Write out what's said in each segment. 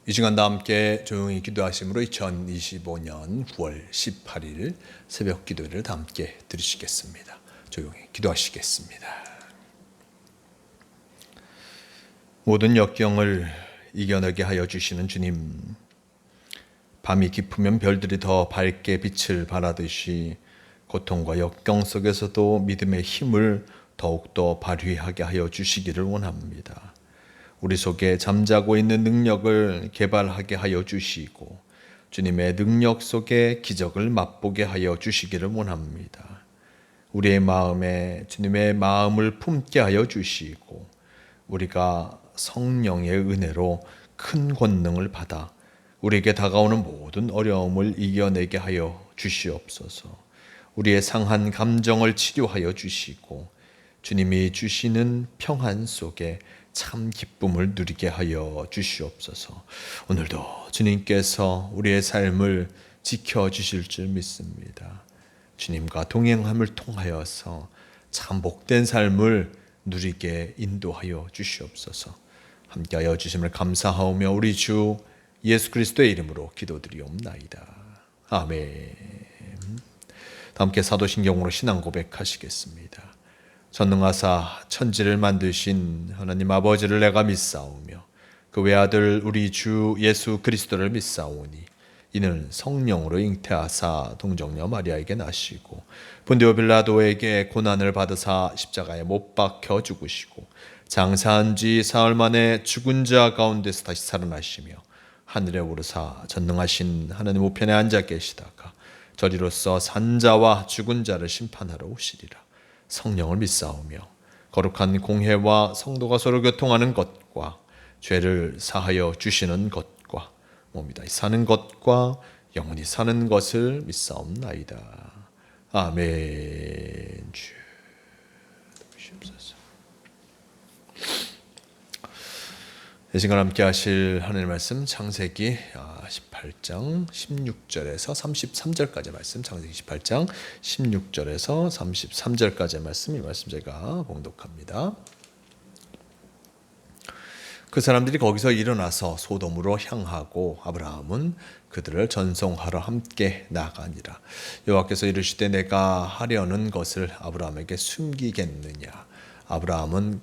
이 시간도 함께 조용히 기도하심으로 2025년 9월 18일 새벽 기도를 다 함께 드리시겠습니다. 조용히 기도하시겠습니다. 모든 역경을 이겨내게 하여 주시는 주님, 밤이 깊으면 별들이 더 밝게 빛을 발하듯이 고통과 역경 속에서도 믿음의 힘을 더욱더 발휘하게 하여 주시기를 원합니다. 우리 속에 잠자고 있는 능력을 개발하게 하여 주시고 주님의 능력 속에 기적을 맛보게 하여 주시기를 원합니다. 우리의 마음에 주님의 마음을 품게 하여 주시고 우리가 성령의 은혜로 큰 권능을 받아 우리에게 다가오는 모든 어려움을 이겨내게 하여 주시옵소서. 우리의 상한 감정을 치료하여 주시고 주님이 주시는 평안 속에 참 기쁨을 누리게 하여 주시옵소서. 오늘도 주님께서 우리의 삶을 지켜주실 줄 믿습니다. 주님과 동행함을 통하여서 참 복된 삶을 누리게 인도하여 주시옵소서. 함께하여 주심을 감사하오며 우리 주 예수 그리스도의 이름으로 기도드리옵나이다. 아멘. 함께 사도신경으로 신앙 고백하시겠습니다. 전능하사 천지를 만드신 하나님 아버지를 내가 믿사오며 그 외아들 우리 주 예수 그리스도를 믿사오니 이는 성령으로 잉태하사 동정녀 마리아에게 나시고 본디오 빌라도에게 고난을 받으사 십자가에 못 박혀 죽으시고 장사한 지 사흘 만에 죽은 자 가운데서 다시 살아나시며 하늘에 오르사 전능하신 하나님 우편에 앉아 계시다가 저리로서 산자와 죽은 자를 심판하러 오시리라. 성령을 믿사오며 거룩한 공회와 성도가 서로 교통하는 것과 죄를 사하여 주시는 것과 몸이 다시 사는 것과 영원히 사는 것을 믿사옵나이다. 아멘. 주 도우시옵소서. 이 시간 함께 하실 하나님의 말씀 창세기 18장 16절에서 33절까지 말씀, 창세기 18장 16절에서 33절까지의 말씀, 이 말씀 제가 봉독합니다. 그 사람들이 거기서 일어나서 소돔으로 향하고 아브라함은 그들을 전송하러 함께 나가니라. 여호와께서 이르시되 내가 하려는 것을 아브라함에게 숨기겠느냐. 아브라함은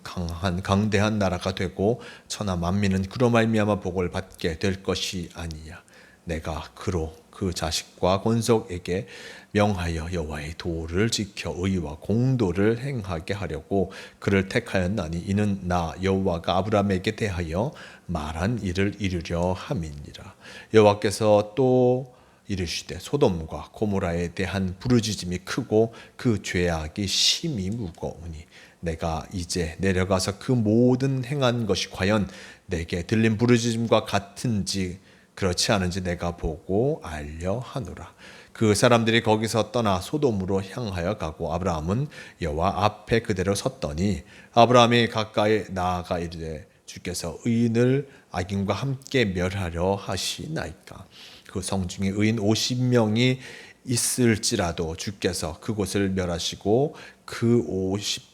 강대한 나라가 되고 천하 만민은 그로 말미암아 복을 받게 될 것이 아니냐. 내가 그로 그 자식과 권속에게 명하여 여호와의 도를 지켜 의와 공도를 행하게 하려고 그를 택하였나니 이는 나 여호와가 아브라함에게 대하여 말한 일을 이루려 함이니라. 여호와께서 또 이르시되 소돔과 고모라에 대한 부르짖음이 크고 그 죄악이 심히 무거우니 내가 이제 내려가서 그 모든 행한 것이 과연 내게 들린 부르짖음과 같은지 그렇지 않은지 내가 보고 알려 하노라. 그 사람들이 거기서 떠나 소돔으로 향하여 가고 아브라함은 여호와 앞에 그대로 섰더니 아브라함이 가까이 나아가 이르되 주께서 의인을 악인과 함께 멸하려 하시나이까. 그 성중에 의인 50명이 있을지라도 주께서 그곳을 멸하시고 그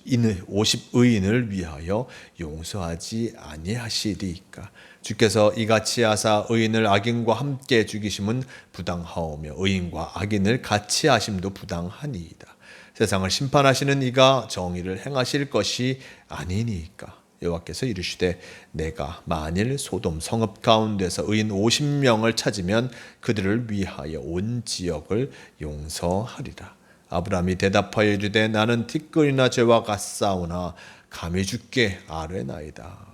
50의인을 위하여 용서하지 아니하시리이까. 주께서 이같이 하사 의인을 악인과 함께 죽이심은 부당하오며 의인과 악인을 같이 하심도 부당하니이다. 세상을 심판하시는 이가 정의를 행하실 것이 아니니까. 여호와께서 이르시되 내가 만일 소돔 성읍 가운데서 의인 50명을 찾으면 그들을 위하여 온 지역을 용서하리라. 아브라함이 대답하여 이르되 나는 티끌이나 죄와 같사오나 감히 주께 아뢰나이다.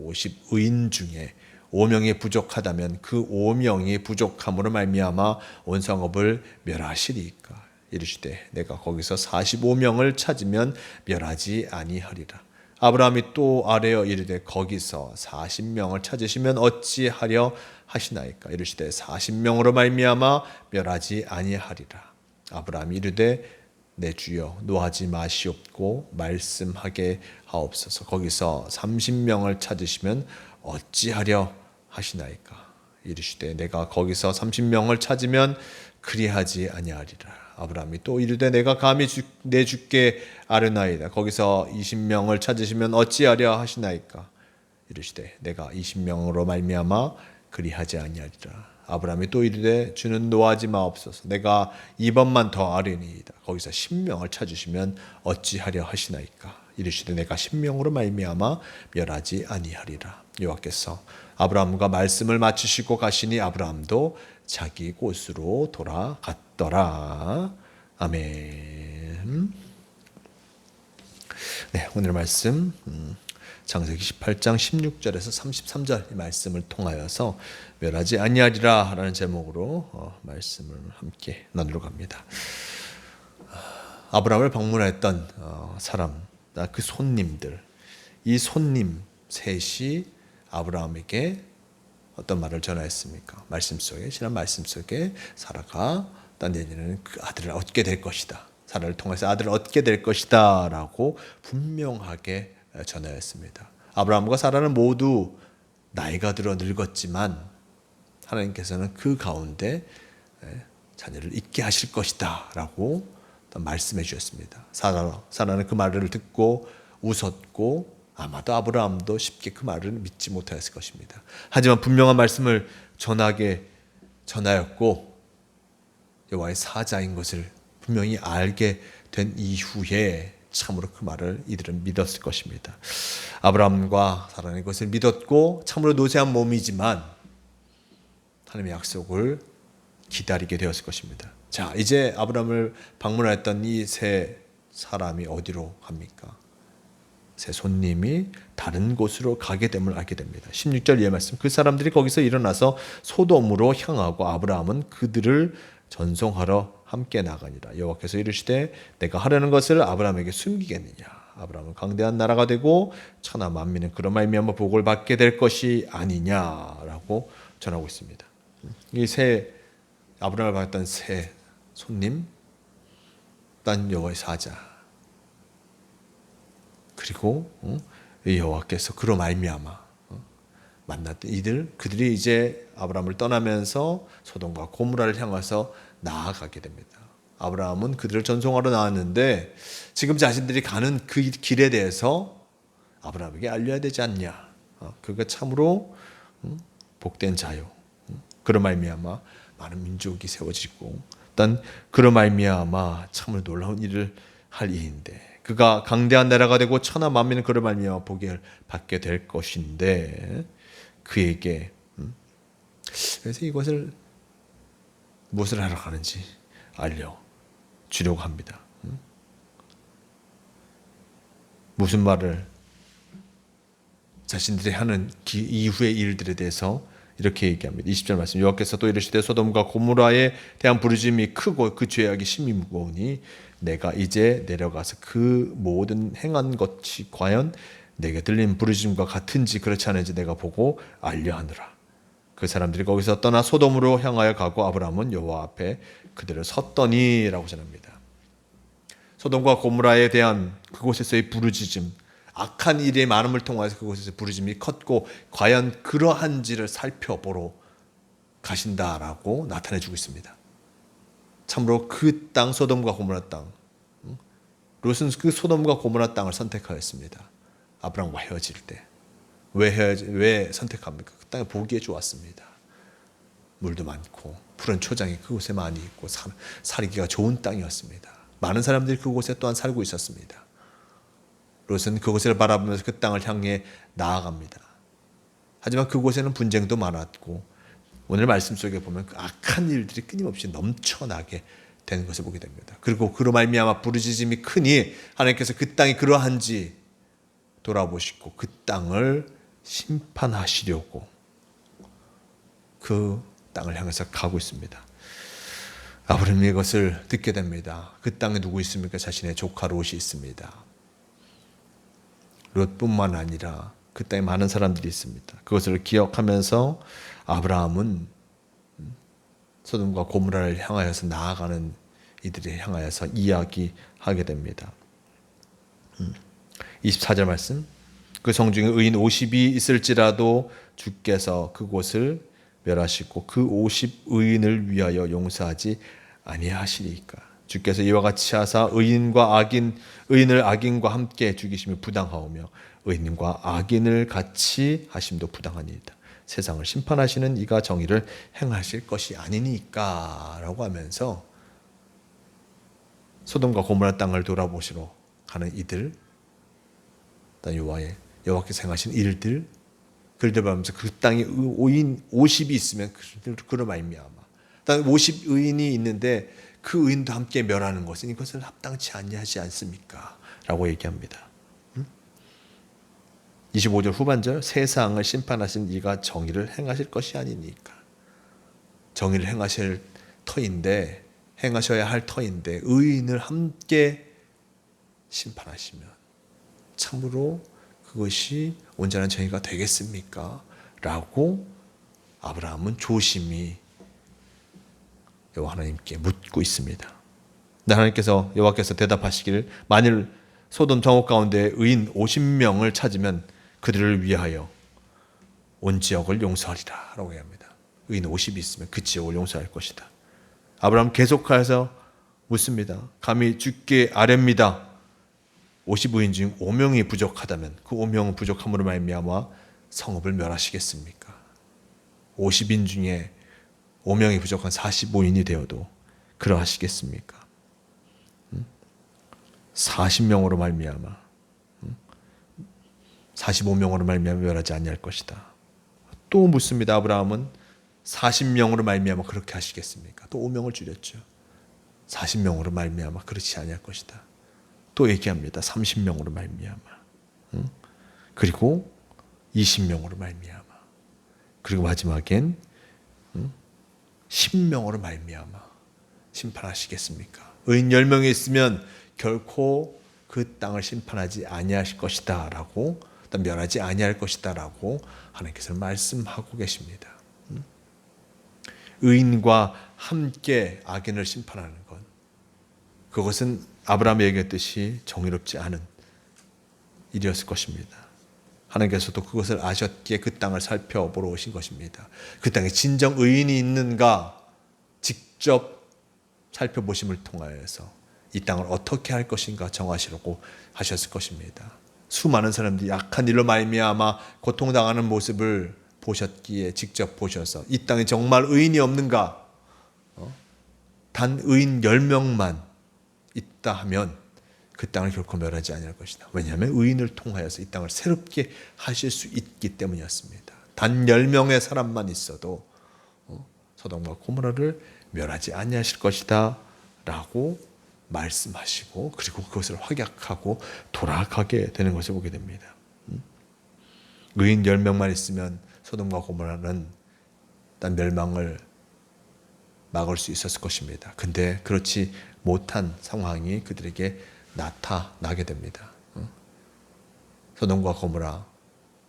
50의인 중에 5명이 부족하다면 그 5명이 부족함으로 말미암아 온 성읍을 멸하시리이까. 이르시되 내가 거기서 45명을 찾으면 멸하지 아니하리라. 아브라함이 또 아뢰어 이르되 거기서 40명을 찾으시면 어찌하려 하시나이까. 이르시되 40명으로 말미암아 멸하지 아니하리라. 아브라함이 이르되 내 주여 노하지 마시옵고 말씀하게 하옵소서. 거기서 30명을 찾으시면 어찌하려 하시나이까. 이르시되 내가 거기서 30명을 찾으면 그리하지 아니하리라. 아브라함이 또 이르되 내가 감히 내 주께 아뢰나이다. 거기서 20명을 찾으시면 어찌하려 하시나이까. 이르시되 내가 20명으로 말미암아 그리하지 아니하리라. 아브라함이 또 이르되 주는 노하지 마옵소서. 내가 2번만 더 아뢰니이다. 거기서 신명을 찾으시면 어찌하려 하시나이까. 이르시되 내가 신명으로 말미암아 멸하지 아니하리라. 여호와께서 아브라함과 말씀을 마치시고 가시니 아브라함도 자기 곳으로 돌아갔더라. 아멘. 네, 오늘 말씀 창세기 18장 16절에서 33절 이 말씀을 통하여서 멸하지 아니하리라 라는 제목으로 말씀을 함께 나누러 갑니다. 아브라함을 방문했던 사람, 그 손님들, 이 손님 셋이 아브라함에게 어떤 말을 전하였습니까? 말씀 속에, 지난 말씀 속에 사라가 딴 내년에는 그 아들을 얻게 될 것이다. 사라를 통해서 아들을 얻게 될 것이다 라고 분명하게 전하였습니다. 아브라함과 사라는 모두 나이가 들어 늙었지만 하나님께서는 그 가운데 자녀를 있게 하실 것이다 라고 말씀해 주셨습니다. 사라는 그 말을 듣고 웃었고 아마도 아브라함도 쉽게 그 말을 믿지 못하였을 것입니다. 하지만 분명한 말씀을 전하였고 여호와의 사자인 것을 분명히 알게 된 이후에 참으로 그 말을 이들은 믿었을 것입니다. 아브라함과 사라는 것을 믿었고 참으로 노쇠한 몸이지만 하나님의 약속을 기다리게 되었을 것입니다. 자, 이제 아브라함을 방문하였던 이 세 사람이 어디로 갑니까? 세 손님이 다른 곳으로 가게 됨을 알게 됩니다. 16절 이해 말씀. 그 사람들이 거기서 일어나서 소돔으로 향하고 아브라함은 그들을 전송하러 함께 나가니라. 여호와께서 이르시되 내가 하려는 것을 아브라함에게 숨기겠느냐. 아브라함은 강대한 나라가 되고 천하 만민은 그런 말미암아 복을 받게 될 것이 아니냐라고 전하고 있습니다. 이 세 아브라함을 받았던 세 손님, 딴 여호와의 사자, 그리고 여호와께서 그로 말미암아 만났던 그들이 이제 아브라함을 떠나면서 소돔과 고모라를 향해서 나아가게 됩니다. 아브라함은 그들을 전송하러 나왔는데 지금 자신들이 가는 그 길에 대해서 아브라함에게 알려야 되지 않냐. 그가 참으로 복된 자요. 그로 말미암아 많은 민족이 세워지고 또 그로 말미암아 참으로 놀라운 일을 할 이인데 그가 강대한 나라가 되고 천하 만민은 그로 말미암아 복을 받게 될 것인데 그에게 그래서 이것을 무엇을 하러 가는지 알려주려고 합니다. 무슨 말을 자신들이 하는 이후의 일들에 대해서 이렇게 얘기합니다. 20절 말씀. 여호와께서 또 이르시되 소돔과 고모라에 대한 부르짖음이 크고 그 죄악이 심히 무거우니 내가 이제 내려가서 그 모든 행한 것이 과연 내게 들린 부르짖음과 같은지 그렇지 않은지 내가 보고 알려하느라. 그 사람들이 거기서 떠나 소돔으로 향하여 가고 아브라함은 여호와 앞에 그들을 섰더니라고 전합니다. 소돔과 고모라에 대한 그곳에서의 부르짖음, 악한 일의 많음을 통해서 그곳에서 부르짖음이 컸고 과연 그러한지를 살펴보러 가신다라고 나타내주고 있습니다. 참으로 그 땅 소돔과 고모라 땅, 롯은 그 소돔과 고모라 땅을 선택하였습니다. 아브라함과 헤어질 때. 왜 선택합니까? 그 땅이 보기에 좋았습니다. 물도 많고 푸른 초장이 그곳에 많이 있고 살기가 좋은 땅이었습니다. 많은 사람들이 그곳에 또한 살고 있었습니다. 롯은 그곳을 바라보면서 그 땅을 향해 나아갑니다. 하지만 그곳에는 분쟁도 많았고 오늘 말씀 속에 보면 그 악한 일들이 끊임없이 넘쳐나게 되는 것을 보게 됩니다. 그리고 그로 말미암아 부르짖음이 크니 하나님께서 그 땅이 그러한지 돌아보시고 그 땅을 심판하시려고 그 땅을 향해서 가고 있습니다. 아브라함이 이것을 듣게 됩니다. 그 땅에 누구 있습니까? 자신의 조카 롯이 있습니다. 롯뿐만 아니라 그 땅에 많은 사람들이 있습니다. 그것을 기억하면서 아브라함은 소돔과 고모라를 향하여서 나아가는 이들을 향하여서 이야기하게 됩니다. 24절 말씀. 그 성중에 의인 50이 있을지라도 주께서 그곳을 멸하시고 그 50의인을 위하여 용서하지 아니하시리까. 주께서 이와 같이 하사 의인을 악인과 함께 죽이심이 부당하오며 의인과 악인을 같이 하심도 부당하니이다. 세상을 심판하시는 이가 정의를 행하실 것이 아니니까 라고 하면서 소돔과 고모라 땅을 돌아보시러 가는 이들, 여호와께서 행하신 일들, 그들 보면서 그 땅에 의인 50이 있으면 그로 말미암아, 50의인이 있는데 그 의인도 함께 멸하는 것은 이것을 합당치 아니하지 않습니까? 라고 얘기합니다. 25절 후반절, 세상을 심판하신 이가 정의를 행하실 것이 아니니까. 정의를 행하셔야 할 터인데 의인을 함께 심판하시면 참으로 그것이 온전한 정의가 되겠습니까? 라고 아브라함은 조심히 여호와 하나님께 묻고 있습니다. 여호와께서 대답하시기를 만일 소돔 정옥 가운데 의인 50명을 찾으면 그들을 위하여 온 지역을 용서하리라 라고 합니다. 의인 50이 있으면 그 지역을 용서할 것이다. 아브라함 계속해서 묻습니다. 감히 주께 아뢰옵니다. 50의인 중 5명이 부족하다면 그 5명은 부족함으로 말미암아 성읍을 멸하시겠습니까? 50인 중에 5명이 부족한 45인이 되어도 그러하시겠습니까? 40명으로 말미암아 45명으로 말미암아 멸하지 아니할 것이다. 또 묻습니다. 아브라함은 40명으로 말미암아 그렇게 하시겠습니까? 또 5명을 줄였죠. 40명으로 말미암아 그렇지 아니할 것이다. 또 얘기합니다. 30명으로 말미암아. 그리고 20명으로 말미암아. 그리고 마지막엔 10명으로 말미암아 심판하시겠습니까? 의인 10명이 있으면 결코 그 땅을 심판하지 아니하실 것이다 라고, 멸하지 아니할 것이다 라고 하나님께서 말씀하고 계십니다. 의인과 함께 악인을 심판하는 것, 그것은 아브라함이 얘기했듯이 정의롭지 않은 일이었을 것입니다. 하나님께서도 그것을 아셨기에 그 땅을 살펴보러 오신 것입니다. 그 땅에 진정 의인이 있는가 직접 살펴보심을 통하여서 이 땅을 어떻게 할 것인가 정하시려고 하셨을 것입니다. 수많은 사람들이 약한 일로 말미암아 고통당하는 모습을 보셨기에 직접 보셔서 이 땅에 정말 의인이 없는가, 단 의인 10명만 있다 하면 그 땅을 결코 멸하지 아니할 것이다. 왜냐하면 의인을 통하여서 이 땅을 새롭게 하실 수 있기 때문이었습니다. 단 10명의 사람만 있어도 소돔과 고모라를 멸하지 아니하실 것이다 라고 말씀하시고, 그리고 그것을 확약하고 돌아가게 되는 것을 보게 됩니다. 의인 10명만 있으면 소돔과 고모라는 일단 멸망을 막을 수 있었을 것입니다. 근데 그렇지 못한 상황이 그들에게 나타나게 됩니다. 소돔과 고모라,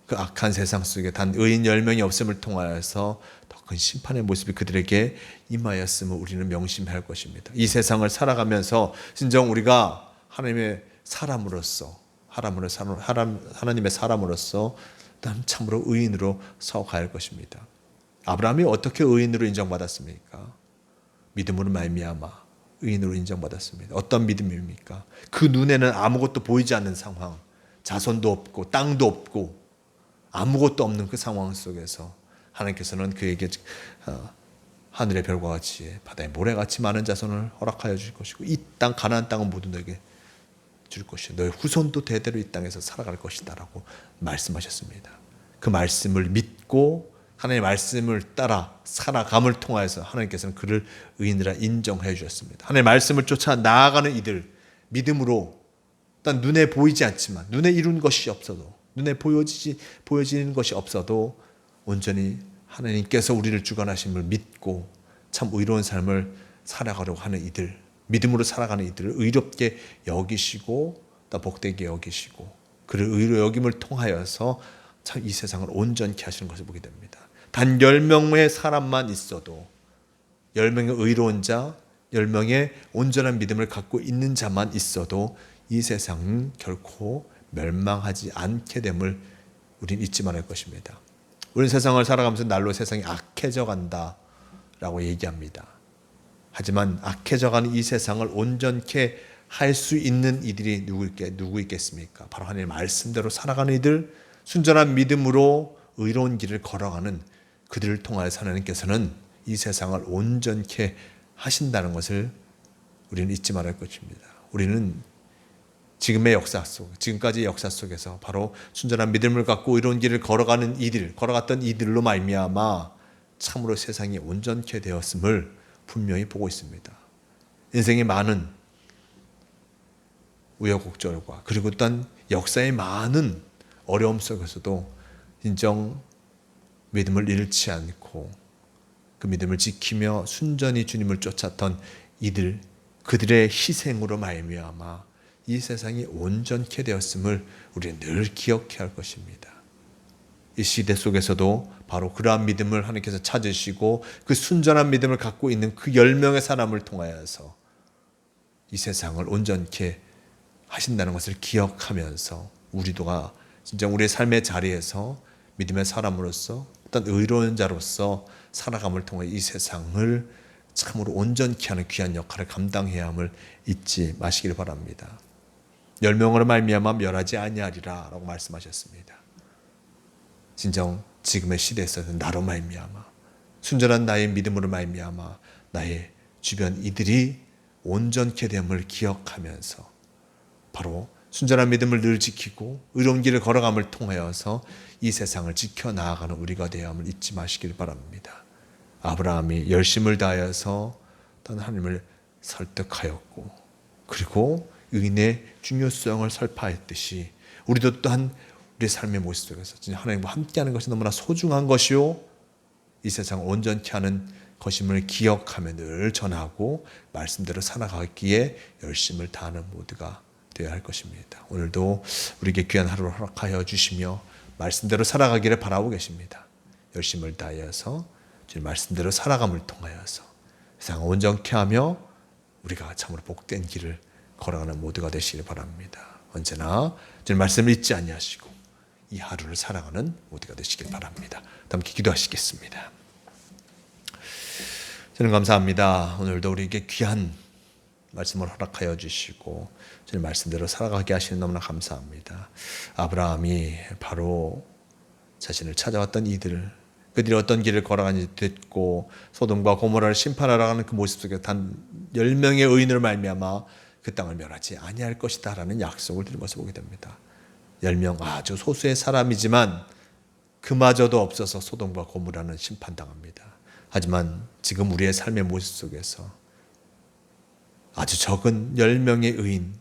그 악한 세상 속에 단 의인 10명이 없음을 통하여서 더 큰 심판의 모습이 그들에게 임하였음을 우리는 명심해야 할 것입니다. 이 세상을 살아가면서 진정 우리가 하나님의 사람으로서 하나님의 사람으로서 난 참으로 의인으로 서가야 할 것입니다. 아브라함이 어떻게 의인으로 인정받았습니까? 믿음으로 말미암아 의인으로 인정받았습니다. 어떤 믿음입니까? 그 눈에는 아무것도 보이지 않는 상황, 자손도 없고 땅도 없고 아무것도 없는 그 상황 속에서 하나님께서는 그에게 하늘의 별과 같이 바다의 모래같이 많은 자손을 허락하여 주실 것이고 이 땅 가나안 땅은 모두 너에게 줄 것이요 너의 후손도 대대로 이 땅에서 살아갈 것이다 라고 말씀하셨습니다. 그 말씀을 믿고 하나님의 말씀을 따라 살아감을 통하여서 하나님께서는 그를 의인이라 인정해 주셨습니다. 하나님의 말씀을 쫓아 나아가는 이들, 믿음으로 일단 눈에 보이지 않지만, 눈에 이룬 것이 없어도, 눈에 보여지는 것이 없어도 온전히 하나님께서 우리를 주관하심을 믿고 참 의로운 삶을 살아가려고 하는 이들, 믿음으로 살아가는 이들을 의롭게 여기시고 또 복되게 여기시고 그를 의로 여김을 통하여서 참 이 세상을 온전케 하시는 것을 보게 됩니다. 단 10명의 사람만 있어도 10명의 의로운 자, 10명의 온전한 믿음을 갖고 있는 자만 있어도 이 세상은 결코 멸망하지 않게 됨을 우리는 잊지 말아야 할 것입니다. 우리는 세상을 살아가면서 날로 세상이 악해져 간다라고 얘기합니다. 하지만 악해져가는 이 세상을 온전케 할 수 있는 이들이 누구 있겠습니까? 바로 하나님의 말씀대로 살아가는 이들, 순전한 믿음으로 의로운 길을 걸어가는 그들을 통하여서 하나님께서는 이 세상을 온전케 하신다는 것을 우리는 잊지 말할 것입니다. 우리는 지금의 역사 속, 지금까지의 역사 속에서 바로 순전한 믿음을 갖고 의로운 길을 걸어갔던 이들로 말미암아 참으로 세상이 온전케 되었음을 분명히 보고 있습니다. 인생의 많은 우여곡절과 그리고 또한 역사의 많은 어려움 속에서도 진정 믿음을 잃지 않고 그 믿음을 지키며 순전히 주님을 쫓았던 그들의 희생으로 말미암아 이 세상이 온전케 되었음을 우리는 늘 기억해야 할 것입니다. 이 시대 속에서도 바로 그러한 믿음을 하나님께서 찾으시고 그 순전한 믿음을 갖고 있는 그 10명의 사람을 통하여서 이 세상을 온전케 하신다는 것을 기억하면서 우리도가 진짜 우리의 삶의 자리에서 믿음의 사람으로서 어떤 의로운 자로서 살아감을 통해 이 세상을 참으로 온전케 하는 귀한 역할을 감당해야 함을 잊지 마시길 바랍니다. 10명으로 말미암아 멸하지 아니하리라 라고 말씀하셨습니다. 진정 지금의 시대에서 나로 말미암아 순전한 나의 믿음으로 말미암아 나의 주변 이들이 온전케 됨을 기억하면서 바로 순전한 믿음을 늘 지키고 의로운 길을 걸어감을 통하여서 이 세상을 지켜나가는 우리가 되어야 함을 잊지 마시길 바랍니다. 아브라함이 열심을 다하여서 하나님을 설득하였고 그리고 의인의 중요성을 설파했듯이 우리도 또한 우리의 삶의 모습 속에서 진짜 하나님과 함께하는 것이 너무나 소중한 것이요 이 세상을 온전케 하는 것임을 기억하며 늘 전하고 말씀대로 살아가기에 열심을 다하는 모두가 되어야 할 것입니다. 오늘도 우리에게 귀한 하루를 허락하여 주시며 말씀대로 살아가기를 바라고 계십니다. 열심을 다하여서 주님 말씀대로 살아감을 통하여서 세상을 온전케 하며 우리가 참으로 복된 길을 걸어가는 모두가 되시길 바랍니다. 언제나 주님 말씀을 잊지 아니하시고 이 하루를 살아가는 모두가 되시길 바랍니다. 함께 기도하시겠습니다. 저는 감사합니다. 오늘도 우리에게 귀한 말씀을 허락하여 주시고 주님 말씀대로 살아가게 하시는 너무나 감사합니다. 아브라함이 바로 자신을 찾아왔던 그들이 어떤 길을 걸어가는지 듣고 소돔과 고모라를 심판하러 가는 그 모습 속에 단 10명의 의인을 말미암아 그 땅을 멸하지 아니할 것이다 라는 약속을 드린 것을 보게 됩니다. 10명 아주 소수의 사람이지만 그마저도 없어서 소돔과 고모라는 심판당합니다. 하지만 지금 우리의 삶의 모습 속에서 아주 적은 10명의 의인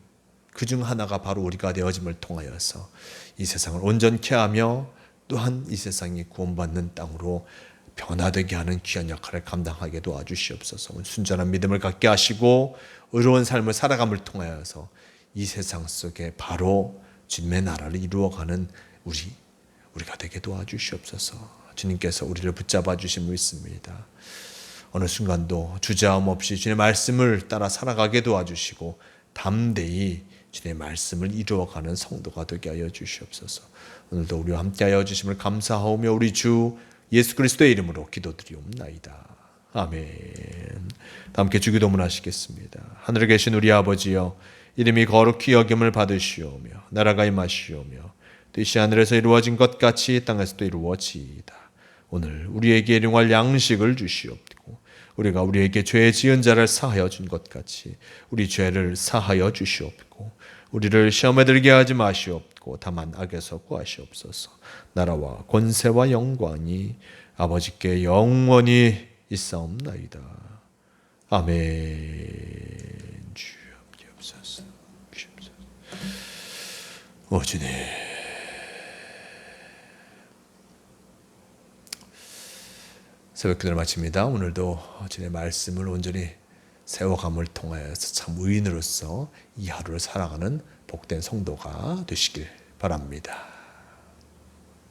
그 중 하나가 바로 우리가 되어짐을 통하여서 이 세상을 온전케 하며 또한 이 세상이 구원받는 땅으로 변화되게 하는 귀한 역할을 감당하게 도와주시옵소서. 순전한 믿음을 갖게 하시고 의로운 삶을 살아감을 통하여서 이 세상 속에 바로 주님의 나라를 이루어가는 우리가 되게 도와주시옵소서. 주님께서 우리를 붙잡아 주심을 믿습니다. 어느 순간도 주저함 없이 주님의 말씀을 따라 살아가게 도와주시고 담대히 주님의 말씀을 이루어가는 성도가 되게 하여 주시옵소서. 오늘도 우리와 함께하여 주심을 감사하오며 우리 주 예수 그리스도의 이름으로 기도드리옵나이다. 아멘. 함께 주기도문 하시겠습니다. 하늘에 계신 우리 아버지여, 이름이 거룩히 여김을 받으시오며 나라가 임하시오며 뜻이 하늘에서 이루어진 것 같이 땅에서도 이루어지이다. 오늘 우리에게 일용할 양식을 주시옵고 우리가 우리에게 죄 지은 자를 사하여 준 것 같이 우리 죄를 사하여 주시옵고 우리를 시험에 들게 하지 마시옵고 다만 악에서 구하시옵소서. 나라와 권세와 영광이 아버지께 영원히 있사옵나이다. 아멘. 주여 함께 없소서. 오 주님, 새벽 기도를 마칩니다. 오늘도 주님의 말씀을 온전히 세워감을 통하여서 참 의인으로서 이 하루를 살아가는 복된 성도가 되시길 바랍니다.